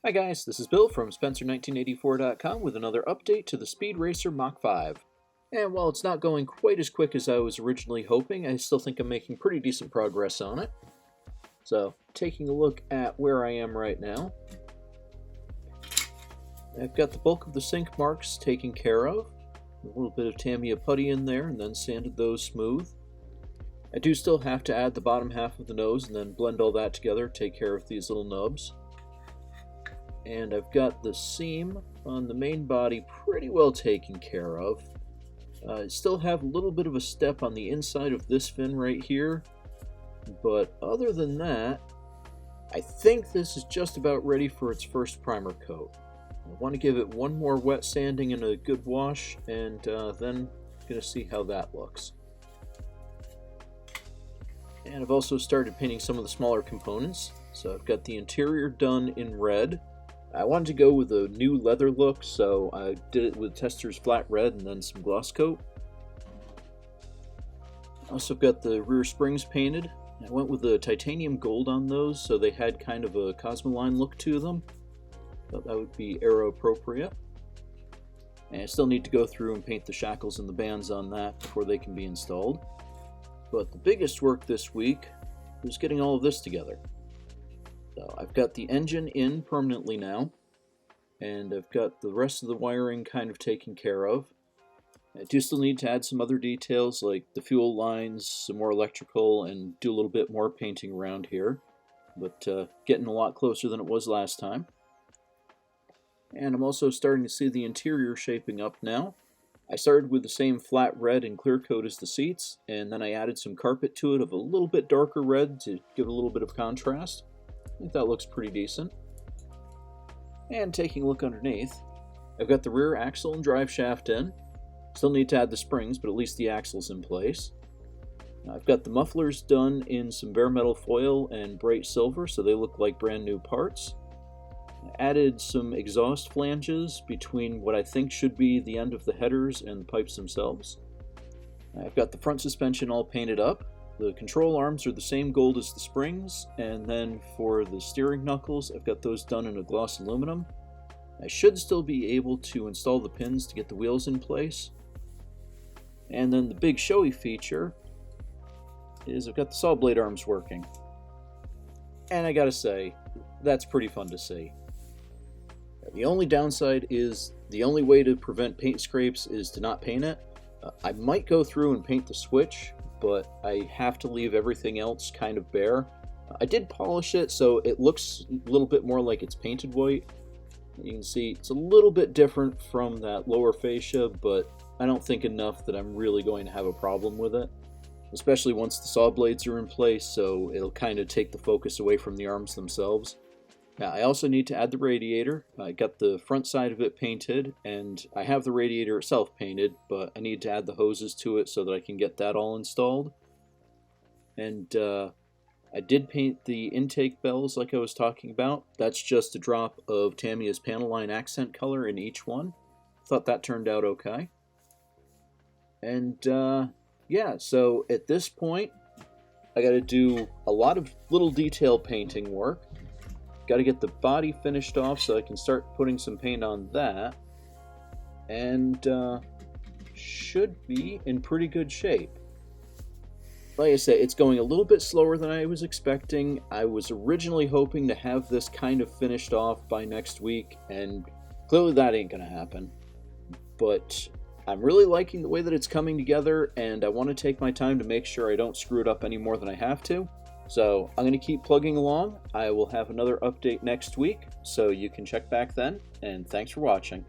Hi guys, this is Bill from Spencer1984.com with another update to the Speed Racer Mach 5. And while it's not going quite as quick as I was originally hoping, I still think I'm making pretty decent progress on it. So, taking a look at where I am right now, I've got the bulk of the sink marks taken care of. A little bit of Tamiya putty in there and then sanded those smooth. I do still have to add the bottom half of the nose and then blend all that together, take care of these little nubs. And I've got the seam on the main body pretty well taken care of. I still have a little bit of a step on the inside of this fin right here, but other than that, I think this is just about ready for its first primer coat. I want to give it one more wet sanding and a good wash, and then I'm going to see how that looks. And I've also started painting some of the smaller components. So I've got the interior done in red. I wanted to go with a new leather look, so I did it with Tester's flat red and then some gloss coat. Also got the rear springs painted. I went with the titanium gold on those, so they had kind of a Cosmoline look to them. Thought that would be aero appropriate. And I still need to go through and paint the shackles and the bands on that before they can be installed. But the biggest work this week was getting all of this together. So I've got the engine in permanently now, and I've got the rest of the wiring kind of taken care of. I do still need to add some other details like the fuel lines, some more electrical, and do a little bit more painting around here, but getting a lot closer than it was last time. And I'm also starting to see the interior shaping up now. I started with the same flat red and clear coat as the seats, and then I added some carpet to it of a little bit darker red to give it a little bit of contrast. I think that looks pretty decent. And taking a look underneath, I've got the rear axle and drive shaft in. Still need to add the springs, but at least the axle's in place. I've got the mufflers done in some bare metal foil and bright silver, so they look like brand new parts. I added some exhaust flanges between what I think should be the end of the headers and the pipes themselves. I've got the front suspension all painted up. The control arms are the same gold as the springs, and then for the steering knuckles, I've got those done in a gloss aluminum. I should still be able to install the pins to get the wheels in place. And then the big showy feature is I've got the saw blade arms working. And I gotta say, that's pretty fun to see. The only downside is the only way to prevent paint scrapes is to not paint it. I might go through and paint the switch, but I have to leave everything else kind of bare. I did polish it so it looks a little bit more like it's painted white. You can see it's a little bit different from that lower fascia, but I don't think enough that I'm really going to have a problem with it. Especially once the saw blades are in place, so it'll kind of take the focus away from the arms themselves. Now, I also need to add the radiator. I got the front side of it painted, and I have the radiator itself painted, but I need to add the hoses to it so that I can get that all installed. And I did paint the intake bells like I was talking about. That's just a drop of Tamiya's panel line accent color in each one. Thought that turned out okay. And yeah, so at this point, I got to do a lot of little detail painting work. Got to get the body finished off so I can start putting some paint on that. And should be in pretty good shape. Like I said, it's going a little bit slower than I was expecting. I was originally hoping to have this kind of finished off by next week, and clearly that ain't going to happen. But I'm really liking the way that it's coming together, and I want to take my time to make sure I don't screw it up any more than I have to. So I'm going to keep plugging along. I will have another update next week, so you can check back then, and thanks for watching.